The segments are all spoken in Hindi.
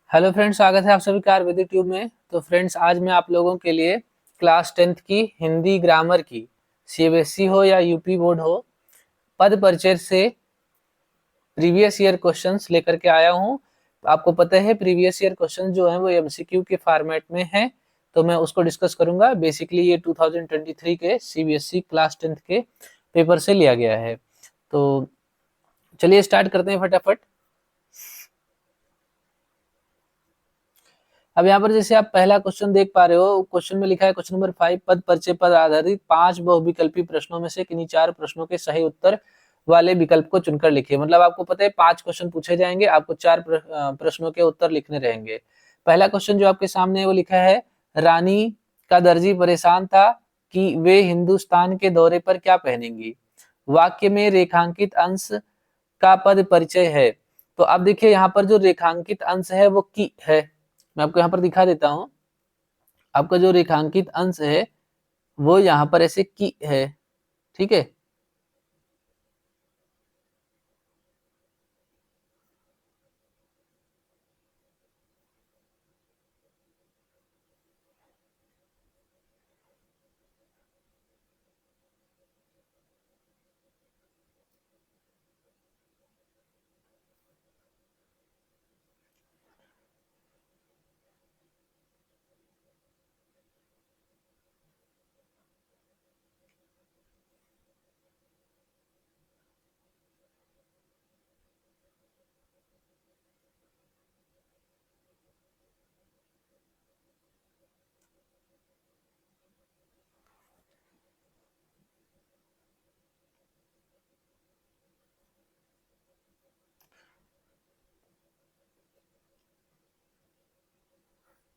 हेलो फ्रेंड्स, स्वागत है आप सभी का आयुर्वेदिक ट्यूब में। तो फ्रेंड्स, आज मैं आप लोगों के लिए क्लास 10th की हिंदी ग्रामर की सीबीएसई हो या यूपी बोर्ड हो, पद परिचय से प्रीवियस ईयर क्वेश्चंस लेकर के आया हूं। आपको पता है प्रीवियस ईयर क्वेश्चंस जो हैं वो एमसीक्यू के फॉर्मेट में हैं, तो मैं उसको डिस्कस करूंगा। बेसिकली ये 2023 के सीबीएसई क्लास 10th के पेपर से लिया गया है। तो चलिए स्टार्ट करते हैं फटाफट। अब यहाँ पर जैसे आप पहला क्वेश्चन देख पा रहे हो, क्वेश्चन में लिखा है क्वेश्चन नंबर 5, पद परिचय पर आधारित 5 बहुविकल्पी प्रश्नों में से किन्हीं 4 प्रश्नों के सही उत्तर वाले विकल्प को चुनकर लिखिए। मतलब आपको पता है 5 क्वेश्चन पूछे जाएंगे, आपको 4 प्रश्नों के उत्तर लिखने रहेंगे। पहला क्वेश्चन जो आपके सामने है वो लिखा है, रानी का दर्जी परेशान था कि वे हिंदुस्तान के दौरे पर क्या पहनेंगी। वाक्य में रेखांकित अंश का पद परिचय है। तो अब देखिए यहाँ पर जो रेखांकित अंश है वो की है। मैं आपको यहाँ पर दिखा देता हूं। आपका जो रेखांकित अंश है वो यहाँ पर ऐसे की है, ठीक है।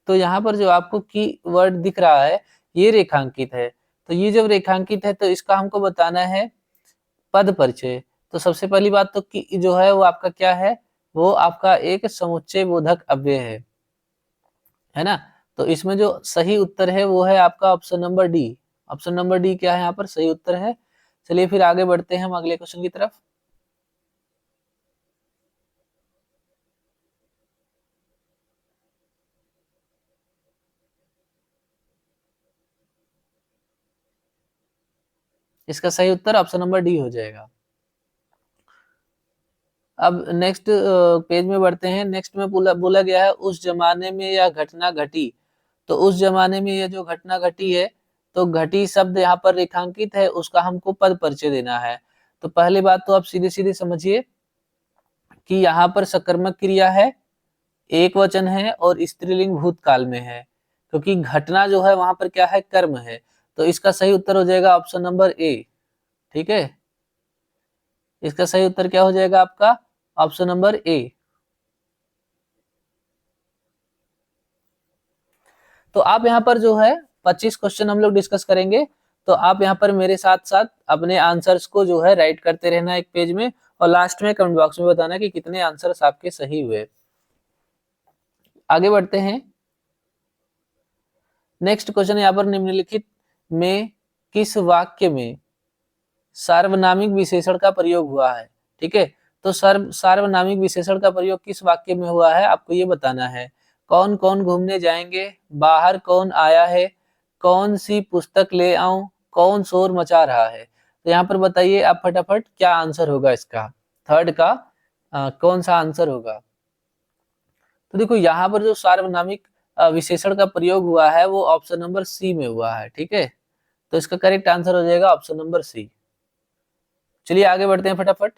तो यहाँ पर जो आपको की वर्ड दिख रहा है ये रेखांकित है। तो ये जब रेखांकित है तो इसका हमको बताना है पद परिचय। तो सबसे पहली बात तो की जो है वो आपका क्या है, वो आपका एक समुच्चय बोधक अव्यय है ना। तो इसमें जो सही उत्तर है वो है आपका option number D. Option number D क्या है, यहाँ पर सही उत्तर है। चलिए फिर आगे बढ़ते हैं हम अगले क्वेश्चन की तरफ। इसका सही उत्तर ऑप्शन नंबर डी हो जाएगा। अब नेक्स्ट पेज में बढ़ते हैं। नेक्स्ट में बोला बोला गया है, उस जमाने में यह घटना घटी। तो उस जमाने में यह जो घटना घटी है, तो घटी शब्द यहाँ पर रेखांकित है, उसका हमको पद परिचय देना है। तो पहली बात तो आप सीधे सीधे समझिए कि यहाँ पर सकर्मक क्रिया है, एक वचन है और स्त्रीलिंग भूतकाल में है, क्योंकि घटना जो है वहां पर क्या है, कर्म है। तो इसका सही उत्तर हो जाएगा ऑप्शन नंबर ए, ठीक है। इसका सही उत्तर क्या हो जाएगा आपका, ऑप्शन नंबर ए। तो आप यहाँ पर जो है 25 क्वेश्चन हम लोग डिस्कस करेंगे। तो आप यहाँ पर मेरे साथ साथ अपने आंसर्स को जो है राइट करते रहना एक पेज में, और लास्ट में कमेंट बॉक्स में बताना कि कितने आंसर्स आपके सही हुए। आगे बढ़ते हैं। नेक्स्ट क्वेश्चन यहाँ पर निम्नलिखित में किस वाक्य में सार्वनामिक विशेषण का प्रयोग हुआ है, ठीक है। तो सार्वनामिक विशेषण का प्रयोग किस वाक्य में हुआ है आपको ये बताना है। कौन कौन घूमने जाएंगे, बाहर कौन आया है, कौन सी पुस्तक ले आऊं, कौन शोर मचा रहा है। तो यहाँ पर बताइए आप फटाफट क्या आंसर होगा इसका, थर्ड का कौन सा आंसर होगा। तो देखो यहाँ पर जो सार्वनामिक विशेषण का प्रयोग हुआ है वो ऑप्शन नंबर सी में हुआ है, ठीक है। तो इसका करेक्ट आंसर हो जाएगा ऑप्शन नंबर सी। चलिए आगे बढ़ते हैं फटाफट।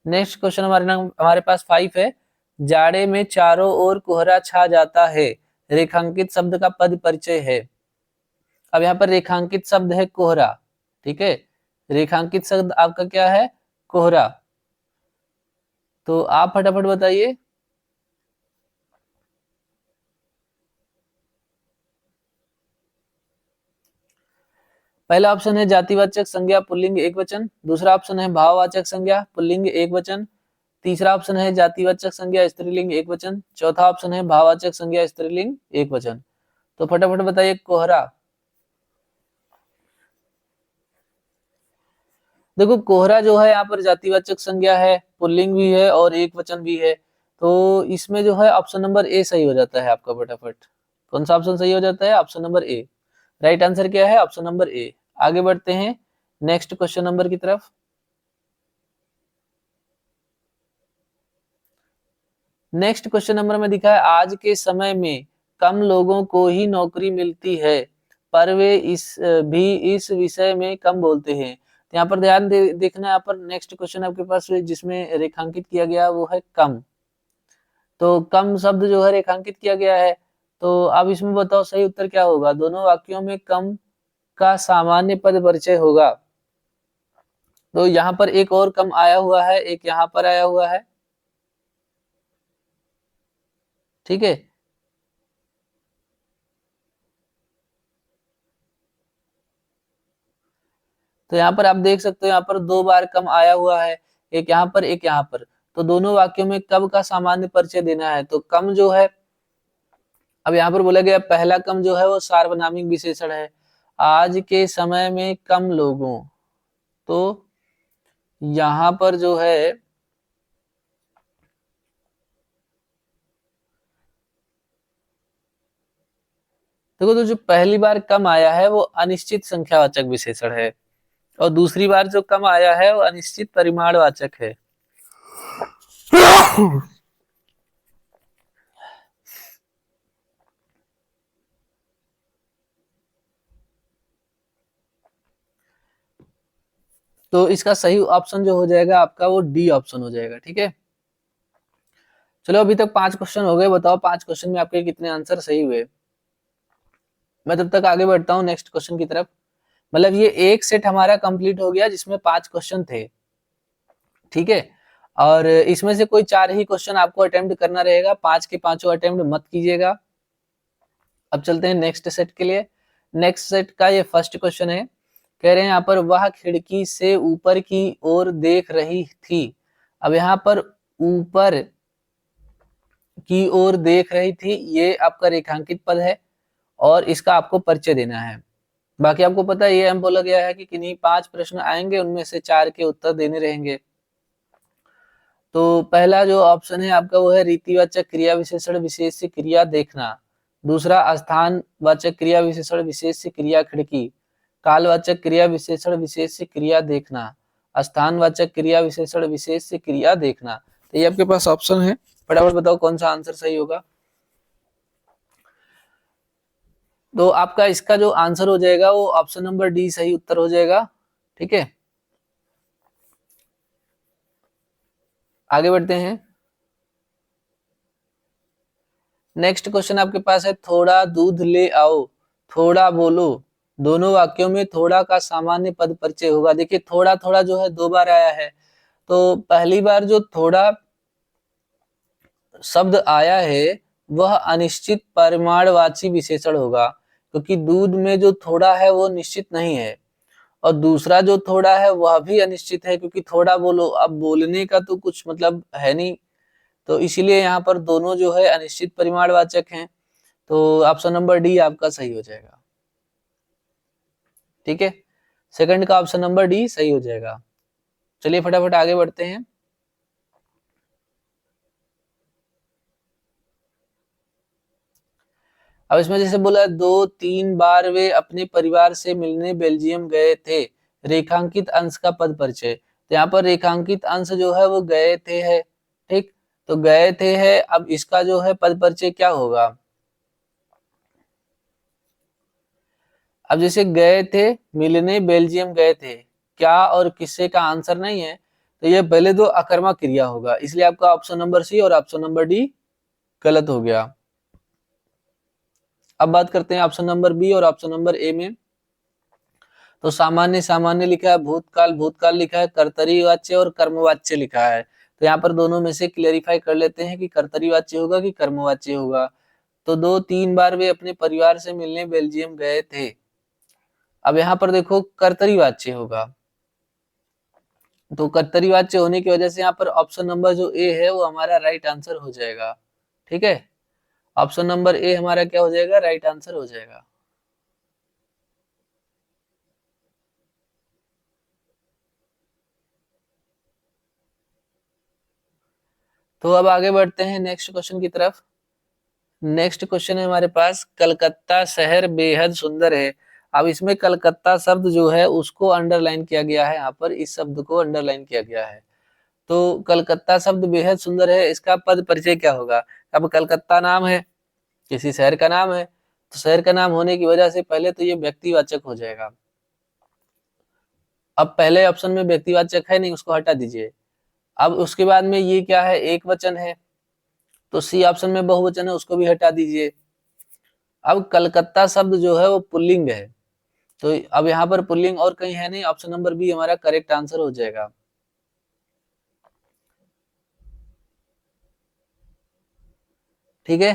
नेक्स्ट क्वेश्चन हमारे पास 5 है। जाड़े में चारों ओर कोहरा छा जाता है, रेखांकित शब्द का पद परिचय है। अब यहाँ पर रेखांकित शब्द है कोहरा, ठीक है। रेखांकित शब्द आपका क्या है, कोहरा। तो आप फटाफट बताइए। पहला ऑप्शन है जातिवाचक संज्ञा पुल्लिंग एक वचन, दूसरा ऑप्शन है भाववाचक संज्ञा पुल्लिंग एक वचन, तीसरा ऑप्शन है जातिवाचक संज्ञा स्त्रीलिंग एक वचन, चौथा ऑप्शन है भाववाचक संज्ञा स्त्रीलिंग एक वचन। तो फटाफट बताइए कोहरा। देखो कोहरा जो है यहाँ पर जातिवाचक संज्ञा है, पुल्लिंग भी है और एक वचन भी है। तो इसमें जो है ऑप्शन नंबर ए सही हो जाता है आपका फटाफट। कौन सा ऑप्शन सही हो जाता है? Option number A. Right answer क्या है? Option number A. आगे बढ़ते हैं नेक्स्ट क्वेश्चन नंबर की तरफ। नेक्स्ट क्वेश्चन नंबर में दिखा है आज के समय में कम लोगों को ही नौकरी मिलती है, पर वे इस विषय में कम बोलते हैं। तो यहाँ पर ध्यान देखना, यहाँ पर नेक्स्ट क्वेश्चन आपके पास जिसमें रेखांकित किया गया वो है कम। तो कम शब्द जो है रेखांकित किया गया है, तो अब इसमें बताओ सही उत्तर क्या होगा? दोनों वाक्यों में कम का सामान्य पद परिचय होगा। तो यहाँ पर एक और कम आया हुआ है, एक यहाँ पर आया हुआ है, ठीक है। तो यहाँ पर आप देख सकते हो, यहाँ पर दो बार कम आया हुआ है, एक यहाँ पर एक यहाँ पर। तो दोनों वाक्यों में कब का सामान्य परिचय देना है। तो कम जो है, अब यहाँ पर बोला गया पहला कम जो है वो सार्वनामिक विशेषण है। आज के समय में कम लोगों, तो यहाँ पर जो है देखो, तो जो पहली बार कम आया है वो अनिश्चित संख्यावाचक विशेषण है, और दूसरी बार जो कम आया है वो अनिश्चित परिमाणवाचक है। तो इसका सही ऑप्शन जो हो जाएगा आपका वो डी ऑप्शन हो जाएगा, ठीक है। चलो अभी तक 5 क्वेश्चन हो गए, बताओ 5 क्वेश्चन में आपके कितने आंसर सही हुए। मैं तब तक आगे बढ़ता हूँ नेक्स्ट क्वेश्चन की तरफ। मतलब ये एक सेट हमारा कंप्लीट हो गया जिसमें 5 क्वेश्चन थे, ठीक है। और इसमें से कोई 4 ही क्वेश्चन आपको अटेम्प्ट करना रहेगा, 5 के पांचों अटेम्प्ट मत कीजिएगा। अब चलते हैं नेक्स्ट सेट के लिए। नेक्स्ट सेट का ये फर्स्ट क्वेश्चन है, कह रहे हैं यहाँ पर वह खिड़की से ऊपर की ओर देख रही थी। अब यहाँ पर ऊपर की ओर देख रही थी, ये आपका रेखांकित पद है और इसका आपको परिचय देना है। बाकी आपको पता है ये हम बोला गया है कि किन्हीं 5 प्रश्न आएंगे, उनमें से 4 के उत्तर देने रहेंगे। तो पहला जो ऑप्शन है आपका वो है रीतिवाचक क्रिया विशेषण विशेष से क्रिया देखना। दूसरा स्थानवाचक क्रिया विशेषण विशेष से क्रिया खिड़की। कालवाचक क्रिया विशेषण विशेष से क्रिया देखना। स्थानवाचक क्रिया विशेषण विशेष से क्रिया देखना। तो ये आपके पास ऑप्शन है, फटाफट बताओ कौन सा आंसर सही होगा। तो आपका इसका जो आंसर हो जाएगा वो ऑप्शन नंबर डी सही उत्तर हो जाएगा, ठीक है। आगे बढ़ते हैं। नेक्स्ट क्वेश्चन आपके पास है थोड़ा दूध ले आओ, थोड़ा बोलो, दोनों वाक्यों में थोड़ा का सामान्य पद परिचय होगा। देखिए थोड़ा थोड़ा जो है 2 बार आया है, तो पहली बार जो थोड़ा शब्द आया है वह अनिश्चित परिमाणवाची विशेषण होगा, क्योंकि दूध में जो थोड़ा है वो निश्चित नहीं है, और दूसरा जो थोड़ा है वह भी अनिश्चित है, क्योंकि थोड़ा बोलो, अब बोलने का तो कुछ मतलब है नहीं, तो इसीलिए यहाँ पर दोनों जो है अनिश्चित परिमाणवाचक हैं। तो ऑप्शन नंबर डी आपका सही हो जाएगा, ठीक है। सेकंड का ऑप्शन नंबर डी सही हो जाएगा। चलिए फटाफट आगे बढ़ते हैं। अब इसमें जैसे बोला 2-3 बार वे अपने परिवार से मिलने बेल्जियम गए थे, रेखांकित अंश का पद परिचय। तो यहाँ पर रेखांकित अंश जो है वो गए थे है, ठीक। तो गए थे है, अब इसका जो है पद परिचय क्या होगा। अब जैसे गए थे, मिलने बेल्जियम गए थे, क्या और किससे का आंसर नहीं है, तो ये पहले दो अकर्मक क्रिया होगा, इसलिए आपका ऑप्शन नंबर सी और ऑप्शन नंबर डी गलत हो गया। अब बात करते हैं ऑप्शन नंबर बी और ऑप्शन नंबर ए में। तो सामान्य सामान्य लिखा है, भूतकाल भूतकाल लिखा है, कर्तरी वाच्य और कर्मवाच्य लिखा है। तो यहाँ पर दोनों में से क्लेरिफाई कर लेते हैं कि कर्तरी वाच्य होगा कि कर्मवाच्य होगा। तो 2-3 बार वे अपने परिवार से मिलने बेल्जियम गए थे। अब यहाँ पर देखो कर्तरी वाच्य होगा, तो कर्तरी वाच्य होने की वजह से यहाँ पर ऑप्शन नंबर जो ए है वो हमारा राइट आंसर हो जाएगा, ठीक है। ऑप्शन नंबर ए हमारा क्या हो जाएगा, राइट आंसर हो जाएगा। तो अब आगे बढ़ते हैं नेक्स्ट क्वेश्चन की तरफ। नेक्स्ट क्वेश्चन है हमारे पास, कलकत्ता शहर बेहद सुंदर है। अब इसमें कलकत्ता शब्द जो है उसको अंडरलाइन किया गया है, यहाँ पर इस शब्द को अंडरलाइन किया गया है। तो कलकत्ता शब्द बेहद सुंदर है, इसका पद परिचय क्या होगा? अब कलकत्ता नाम है, किसी शहर का नाम है, तो शहर का नाम होने की वजह से पहले तो ये व्यक्तिवाचक हो जाएगा। अब पहले ऑप्शन में व्यक्तिवाचक है नहीं, उसको हटा दीजिए। अब उसके बाद में ये क्या है, एक वचन है, तो सी ऑप्शन में बहुवचन है, उसको भी हटा दीजिए। अब कलकत्ता शब्द जो है वो पुल्लिंग है, तो अब यहाँ पर पुल्लिंग और कहीं है नहीं, ऑप्शन नंबर बी हमारा करेक्ट आंसर हो जाएगा। ठीक है,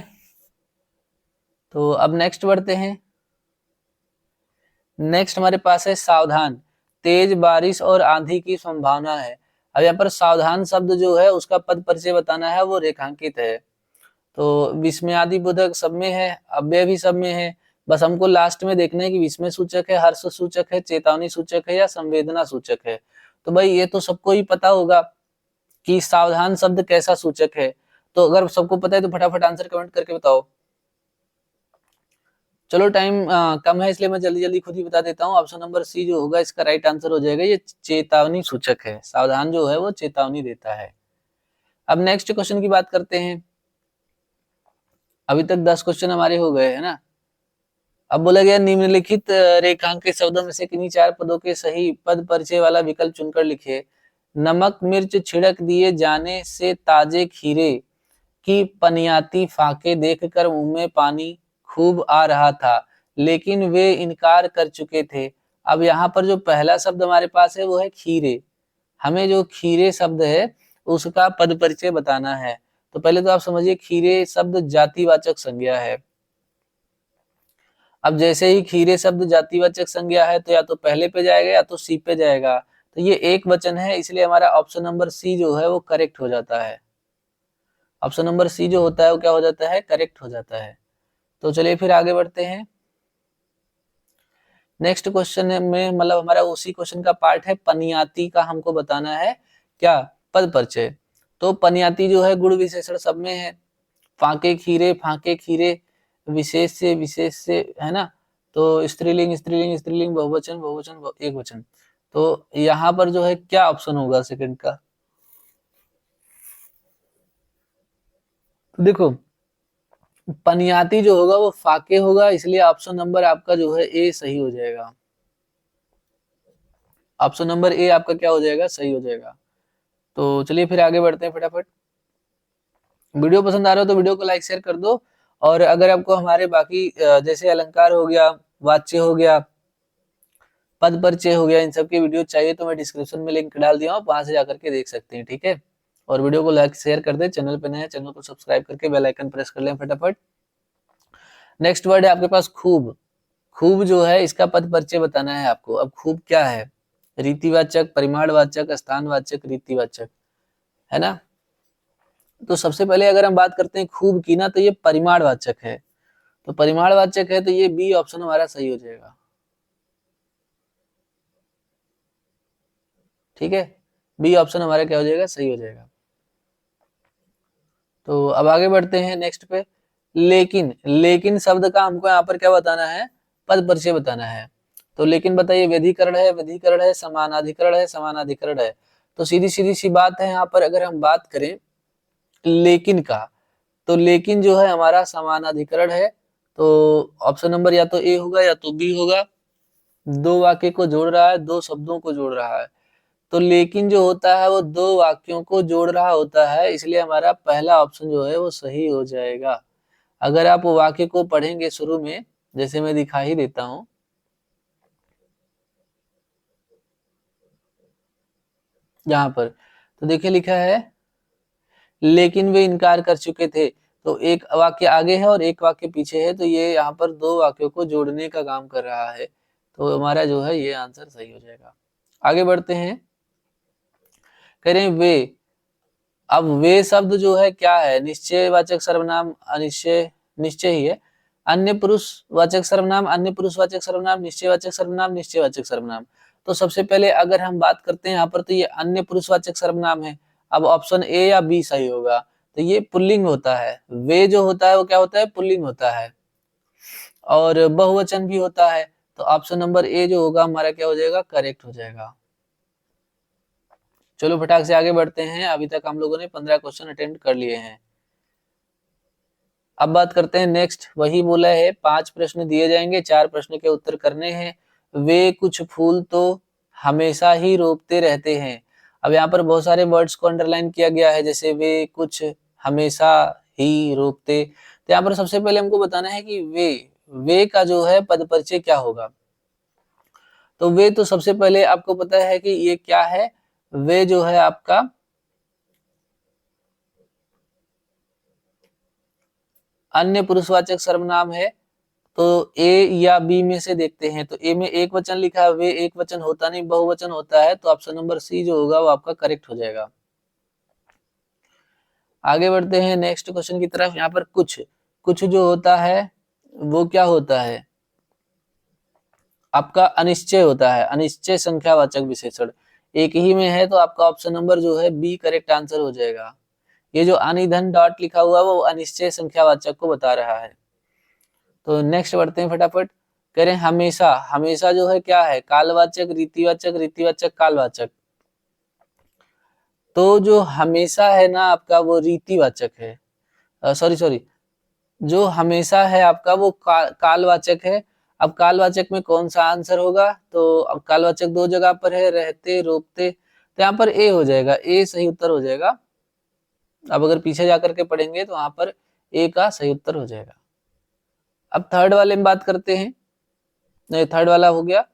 तो अब नेक्स्ट बढ़ते हैं। नेक्स्ट हमारे पास है सावधान, तेज बारिश और आंधी की संभावना है। अब यहाँ पर सावधान शब्द जो है उसका पद परिचय बताना है, वो रेखांकित है। तो विस्मयादि बोधक सब में है, अव्यय भी सब में है, बस हमको लास्ट में देखना है कि विस्मय सूचक है, हर्ष सूचक है, चेतावनी सूचक है या संवेदना सूचक है। तो भाई ये तो सबको ही पता होगा कि सावधान शब्द कैसा सूचक है। तो अगर सबको पता है तो फटाफट आंसर कमेंट करके बताओ। चलो टाइम कम है इसलिए मैं जल्दी जल्दी खुद ही बता देता हूँ। ऑप्शन नंबर सी जो होगा इसका राइट आंसर हो जाएगा, ये चेतावनी सूचक है। सावधान जो है वो चेतावनी देता है। अब नेक्स्ट क्वेश्चन की बात करते हैं। अभी तक 10 क्वेश्चन हमारे हो गए है ना। अब बोला गया निम्नलिखित रेखांकित शब्दों में से किन्हीं 4 पदों के सही पद परिचय वाला विकल्प चुनकर लिखे। नमक मिर्च छिड़क दिए जाने से ताजे खीरे की पनियाती फाके देखकर मुंह में पानी खूब आ रहा था, लेकिन वे इनकार कर चुके थे। अब यहाँ पर जो पहला शब्द हमारे पास है वो है खीरे। हमें जो खीरे शब्द है उसका पद परिचय बताना है। तो पहले तो आप समझिए खीरे शब्द जातिवाचक संज्ञा है। अब जैसे ही खीरे शब्द जातिवाचक संज्ञा है तो या तो पहले पे जाएगा या तो सी पे जाएगा। तो ये एक वचन है, इसलिए हमारा ऑप्शन नंबर सी जो है वो करेक्ट हो जाता है। ऑप्शन नंबर सी जो होता है वो क्या हो जाता है, करेक्ट हो जाता है। तो चलिए फिर आगे बढ़ते हैं। नेक्स्ट क्वेश्चन में मतलब हमारा उसी क्वेश्चन का पार्ट है, पनियाती का हमको बताना है क्या, पद परिचय। तो पनियाती जो है गुण विशेषण सब में है। फाके खीरे विशेष से है ना। तो स्त्रीलिंग स्त्रीलिंग स्त्रीलिंग, बहुवचन बहुवचन एक वचन। तो यहाँ पर जो है क्या ऑप्शन होगा सेकंड का? तो देखो पनियाती जो होगा वो फाके होगा, इसलिए ऑप्शन नंबर आपका जो है ए सही हो जाएगा। ऑप्शन नंबर ए आपका क्या हो जाएगा, सही हो जाएगा। तो चलिए फिर आगे बढ़ते हैं फटाफट। वीडियो पसंद आ रहा हो तो वीडियो को लाइक शेयर कर दो। और अगर आपको हमारे बाकी जैसे अलंकार हो गया, वाच्य हो गया, पद परिचय हो गया, इन सब की वीडियो चाहिए तो मैं डिस्क्रिप्शन में लिंक डाल दिया हूँ, वहां से जाकर के देख सकते हैं। ठीक है, और वीडियो को लाइक शेयर कर दे। चैनल पे नए हैं चैनल को सब्सक्राइब करके बेल आइकन प्रेस कर लें फटाफट। नेक्स्ट वर्ड है आपके पास खूब। खूब जो है इसका पद परिचय बताना है आपको। अब खूब क्या है, रीतिवाचक, परिमाणवाचक, स्थानवाचक, रीतिवाचक, है ना। तो सबसे पहले अगर हम बात करते हैं खूब की ना, तो ये परिमाणवाचक है। तो परिमाणवाचक है तो ये बी ऑप्शन हमारा सही हो जाएगा। ठीक है, बी ऑप्शन हमारा क्या हो जाएगा, सही हो जाएगा। तो अब आगे बढ़ते हैं नेक्स्ट पे। लेकिन, लेकिन शब्द का हमको यहाँ पर क्या बताना है, पद परिचय बताना है। तो लेकिन बताइए व्यधिकरण है, व्यधिकरण है, समानाधिकरण है, समानाधिकरण है। तो सीधी सीधी सी बात है, यहाँ पर अगर हम बात करें लेकिन का, तो लेकिन जो है हमारा समानाधिकरण है। तो ऑप्शन नंबर या तो ए होगा या तो बी होगा। दो वाक्य को जोड़ रहा है, दो शब्दों को जोड़ रहा है। तो लेकिन जो होता है वो दो वाक्यों को जोड़ रहा होता है, इसलिए हमारा पहला ऑप्शन जो है वो सही हो जाएगा। अगर आप वाक्य को पढ़ेंगे शुरू में, जैसे मैं दिखा ही देता हूं, यहाँ पर तो देखिए लिखा है लेकिन वे इनकार कर चुके थे। तो एक वाक्य आगे है और एक वाक्य पीछे है, तो ये यहाँ पर दो वाक्यों को जोड़ने का काम कर रहा है। तो हमारा जो है ये आंसर सही हो जाएगा। आगे बढ़ते हैं, कह रहे हैं वे। अब वे शब्द जो है क्या है, निश्चयवाचक सर्वनाम, अनिश्चय, निश्चय ही है। अन्य पुरुषवाचक सर्वनाम, अन्य पुरुषवाचक सर्वनाम, निश्चयवाचक सर्वनाम, निश्चयवाचक सर्वनाम। तो सबसे पहले अगर हम बात करते हैं यहाँ पर, तो ये अन्य पुरुषवाचक सर्वनाम है। अब ऑप्शन ए या बी सही होगा। तो ये पुल्लिंग होता है। वे जो होता है वो क्या होता है, पुल्लिंग होता है। और बहुवचन भी होता है। तो ऑप्शन नंबर ए जो होगा हमारा क्या हो जाएगा, करेक्ट हो जाएगा। चलो फटाक से आगे बढ़ते हैं। अभी तक हम लोगों ने 15 क्वेश्चन अटेम्प्ट कर लिए हैं। अब बात करते हैं नेक्स्ट। वही बोला है 5 प्रश्न दिए जाएंगे, 4 प्रश्न के उत्तर करने हैं। वे कुछ फूल तो हमेशा ही रोपते रहते हैं। अब यहाँ पर बहुत सारे वर्ड्स को अंडरलाइन किया गया है, जैसे वे कुछ हमेशा ही रोपते। तो यहाँ पर सबसे पहले हमको बताना है कि वे का जो है पद परिचय क्या होगा। तो वे तो सबसे पहले आपको पता है कि ये क्या है, वे जो है आपका अन्य पुरुषवाचक सर्वनाम है। तो ए या बी में से देखते हैं। तो ए में एक वचन लिखा है, वे एक वचन होता नहीं, बहुवचन होता है। तो ऑप्शन नंबर सी जो होगा वो आपका करेक्ट हो जाएगा। आगे बढ़ते हैं नेक्स्ट क्वेश्चन की तरफ। यहाँ पर कुछ कुछ जो होता है वो क्या होता है, आपका अनिश्चय होता है, अनिश्चय संख्यावाचक विशेषण। एक ही में है तो आपका ऑप्शन नंबर जो है बी करेक्ट आंसर हो जाएगा। ये जो अनिधन डॉट लिखा हुआ है वो अनिश्चय संख्यावाचक को बता रहा है। तो नेक्स्ट बढ़ते हैं फटाफट। कह रहे हैं हमेशा, हमेशा जो है क्या है, कालवाचक, रीतिवाचक, रीतिवाचक, कालवाचक। तो जो हमेशा है ना आपका वो रीतिवाचक है, सॉरी सॉरी, जो हमेशा है आपका वो कालवाचक है। अब कालवाचक में कौन सा आंसर होगा, तो अब कालवाचक दो जगह पर है, रहते, रोकते। तो यहाँ पर ए हो जाएगा, ए सही उत्तर हो जाएगा। अब अगर पीछे जाकर के पढ़ेंगे तो वहां पर ए का सही उत्तर हो जाएगा। अब थर्ड वाले में बात करते हैं। नहीं, थर्ड वाला हो गया।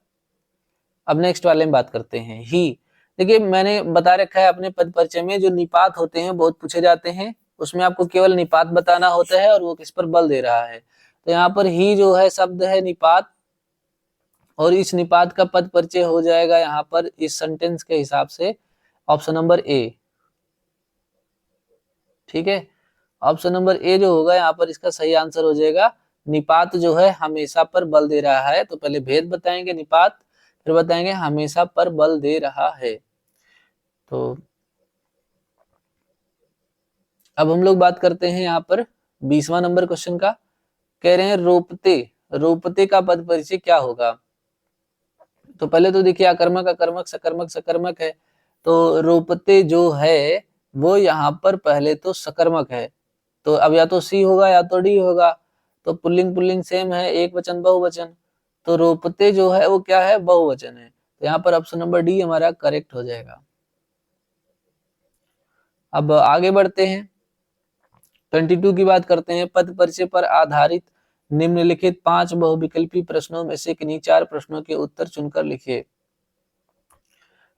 अब नेक्स्ट वाले में बात करते हैं ही। देखिए मैंने बता रखा है अपने पद परिचय में, जो निपात होते हैं बहुत पूछे जाते हैं, उसमें आपको केवल निपात बताना होता है और वो किस पर बल दे रहा है। तो यहाँ पर ही जो है शब्द है निपात, और इस निपात का पद परिचय हो जाएगा यहाँ पर इस सेंटेंस के हिसाब से ऑप्शन नंबर ए। ठीक है, ऑप्शन नंबर ए जो होगा यहाँ पर इसका सही आंसर हो जाएगा। निपात जो है हमेशा पर बल दे रहा है। तो पहले भेद बताएंगे निपात, फिर बताएंगे हमेशा पर बल दे रहा है। तो अब हम लोग बात करते हैं यहाँ पर 20वां नंबर क्वेश्चन का। कह रहे हैं रोपते, रोपते का पद परिचय क्या होगा। तो पहले तो देखिए अकर्मक, अकर्मक, सकर्मक, सकर्मक है। तो रोपते जो है वो यहाँ पर पहले तो सकर्मक है। तो अब या तो सी होगा या तो डी होगा। तो पुल्लिंग पुल्लिंग सेम है, एक वचन बहुवचन। तो रोपते जो है वो क्या है, बहुवचन है। तो यहाँ पर ऑप्शन नंबर डी हमारा करेक्ट हो जाएगा। अब आगे बढ़ते हैं, 22 की बात करते हैं। पद परिचय पर आधारित निम्नलिखित 5 बहुविकल्पी प्रश्नों में से किन्हीं 4 प्रश्नों के उत्तर चुनकर लिखिए।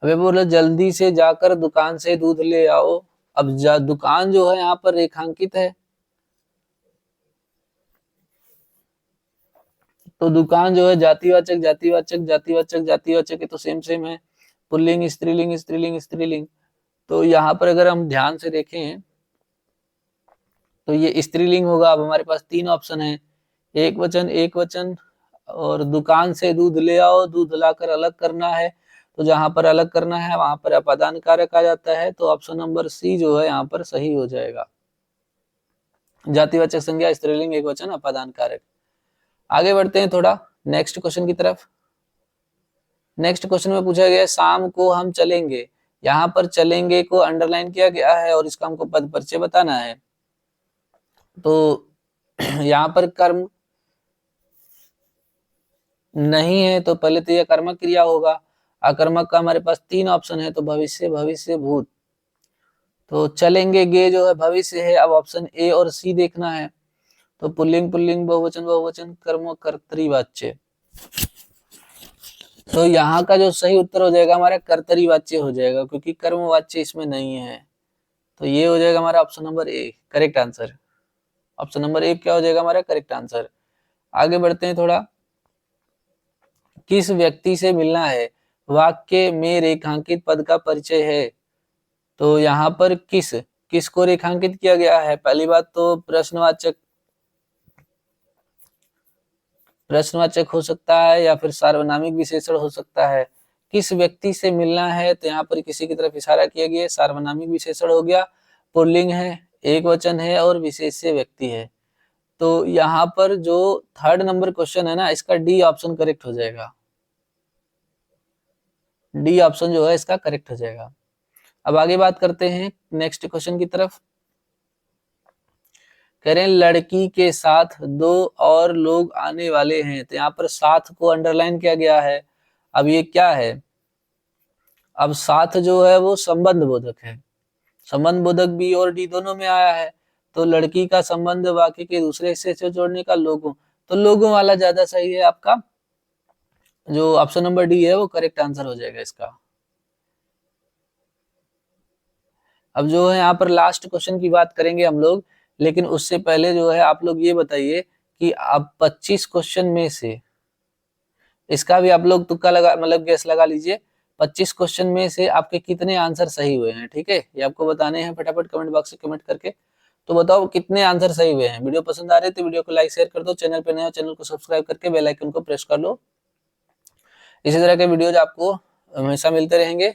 अबे बोला जल्दी से जाकर दुकान से दूध ले आओ। अब दुकान जो है यहाँ पर रेखांकित है, तो दुकान जो है जातिवाचक, जातिवाचक, जातिवाचक, जातिवाचक, ये तो सेम सेम है। पुल्लिंग, स्त्रीलिंग, स्त्रीलिंग, स्त्रीलिंग। तो यहाँ पर अगर हम ध्यान से देखें तो ये स्त्रीलिंग होगा। अब हमारे पास 3 ऑप्शन है, एक वचन, एक वचन, और दुकान से दूध ले आओ, दूध लाकर अलग करना है। तो जहां पर अलग करना है वहां पर अपादान कारक आ जाता है। तो ऑप्शन नंबर सी जो है यहाँ पर सही हो जाएगा। जातिवाचक संज्ञा, स्त्रीलिंग, एक वचन, अपादान कारक। आगे बढ़ते हैं थोड़ा नेक्स्ट क्वेश्चन की तरफ। नेक्स्ट क्वेश्चन में पूछा गया है शाम को हम चलेंगे। यहाँ पर चलेंगे को अंडरलाइन किया गया है और इसका हमको पद परिचय बताना है। तो यहाँ पर कर्म नहीं है, तो पहले तो यह कर्मक क्रिया होगा। अकर्मक का हमारे पास 3 ऑप्शन है, तो भविष्य, भविष्य, भूत। तो चलेंगे गे जो है भविष्य है। अब ऑप्शन ए और सी देखना है। तो पुल्लिंग, पुल्लिंग, बहुवचन, बहुवचन, कर्म, कर्तरीवाच्य। तो यहाँ का जो सही उत्तर हो जाएगा हमारा कर्तरीवाच्य हो जाएगा, क्योंकि कर्मवाच्य इसमें नहीं है। तो ये हो जाएगा हमारा option number A correct answer. Option number A क्या हो जाएगा हमारा करेक्ट आंसर। आगे बढ़ते हैं थोड़ा। किस व्यक्ति से मिलना है, वाक्य में रेखांकित पद का परिचय है। तो यहाँ पर किस को रेखांकित किया गया है। पहली बात तो प्रश्नवाचक, प्रश्नवाचक हो सकता है या फिर सार्वनामिक विशेषण हो सकता है। किस व्यक्ति से मिलना है, तो यहाँ पर किसी की तरफ इशारा किया गया है, सार्वनामिक विशेषण हो गया। पुल्लिंग है, एक वचन है और विशेष्य व्यक्ति है। तो यहाँ पर जो 3rd नंबर क्वेश्चन है ना, इसका डी ऑप्शन करेक्ट हो जाएगा। डी ऑप्शन जो है इसका करेक्ट हो जाएगा। अब आगे बात करते हैं नेक्स्ट क्वेश्चन की तरफ। कह रहे हैं लड़की के साथ 2 और लोग आने वाले हैं। तो यहाँ पर साथ को अंडरलाइन किया गया है। अब ये क्या है? अब साथ जो है वो संबंध बोधक है। संबंध बोधक बी और डी दोनों में आया है। तो लड़की का संबंध वाक्य के दूसरे हिस्से से जोड़ने का लोगों, तो लोगों वाला ज्यादा सही है। आपका जो ऑप्शन नंबर डी है वो करेक्ट आंसर हो जाएगा इसका। अब जो है यहाँ पर लास्ट क्वेश्चन की बात करेंगे हम लोग, लेकिन उससे पहले जो है आप लोग ये बताइए कि अब 25 क्वेश्चन में से, इसका भी आप लोग तुक्का लगा मतलब गेस लगा लीजिए, 25 क्वेश्चन में से आपके कितने आंसर सही हुए हैं। ठीक है, ये आपको बताने हैं। फटाफट कमेंट बॉक्स में कमेंट करके तो बताओ कितने आंसर सही हुए हैं। वीडियो पसंद आ रहे तो वीडियो को लाइक शेयर कर दो। चैनल पे नए हो चैनल को सब्सक्राइब करके बेल आइकन को प्रेस कर लो। इसी तरह के वीडियोज आपको हमेशा मिलते रहेंगे।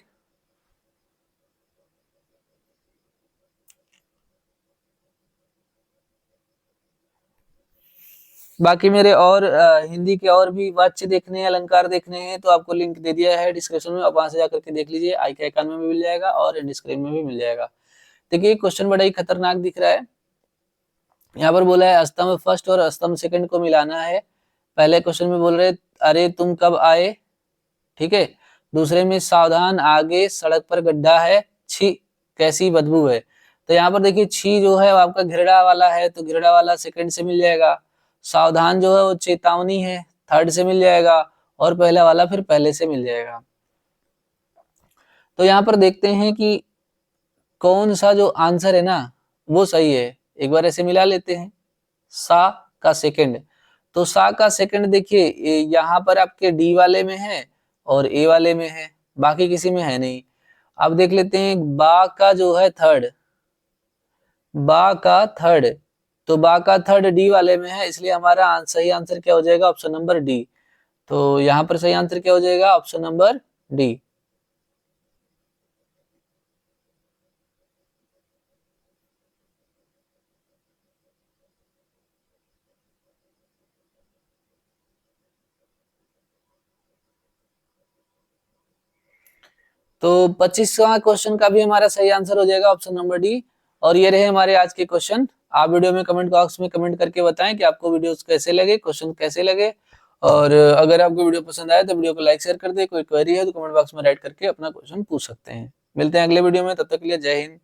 बाकी मेरे और हिंदी के और भी वाक्य देखने हैं, अलंकार देखने हैं, तो आपको लिंक दे दिया है डिस्क्रिप्शन में, आप वहां से जाकर के देख लीजिए। आई के आइकन में भी मिल जाएगा और एंड स्क्रीन में भी मिल जाएगा। देखिए क्वेश्चन बड़ा ही खतरनाक दिख रहा है। यहाँ पर बोला है स्तंभ फर्स्ट और स्तंभ सेकंड को मिलाना है। पहले क्वेश्चन में बोल रहे अरे तुम कब आए। ठीक है, दूसरे में सावधान आगे सड़क पर गड्ढा है, छी कैसी बदबू है। तो यहाँ पर देखिए छी जो है वो आपका घिरड़ा वाला है, तो घिरड़ा वाला सेकंड से मिल जाएगा। सावधान जो है वो चेतावनी है, 3rd से मिल जाएगा। और पहला वाला फिर पहले से मिल जाएगा। तो यहाँ पर देखते हैं कि कौन सा जो आंसर है ना वो सही है। एक बार ऐसे मिला लेते हैं। सा का सेकंड, तो सा का सेकंड देखिए यहाँ पर आपके डी वाले में है और ए वाले में है, बाकी किसी में है नहीं। अब देख लेते हैं बा का जो है 3rd, बा का 3rd, तो बा का 3rd डी वाले में है, इसलिए हमारा सही आंसर क्या हो जाएगा? Option number D. तो यहाँ पर सही आंसर क्या हो जाएगा? Option number D. तो 25वां क्वेश्चन का भी हमारा सही आंसर हो जाएगा ऑप्शन नंबर डी। और ये रहे हमारे आज के क्वेश्चन। आप वीडियो में कमेंट बॉक्स में कमेंट करके बताएं कि आपको वीडियोस कैसे लगे, क्वेश्चन कैसे लगे। और अगर आपको वीडियो पसंद आए तो वीडियो को लाइक शेयर कर दे। कोई क्वेरी है तो कमेंट बॉक्स में राइट करके अपना क्वेश्चन पूछ सकते हैं। मिलते हैं अगले वीडियो में, तब तक के लिए जय हिंद।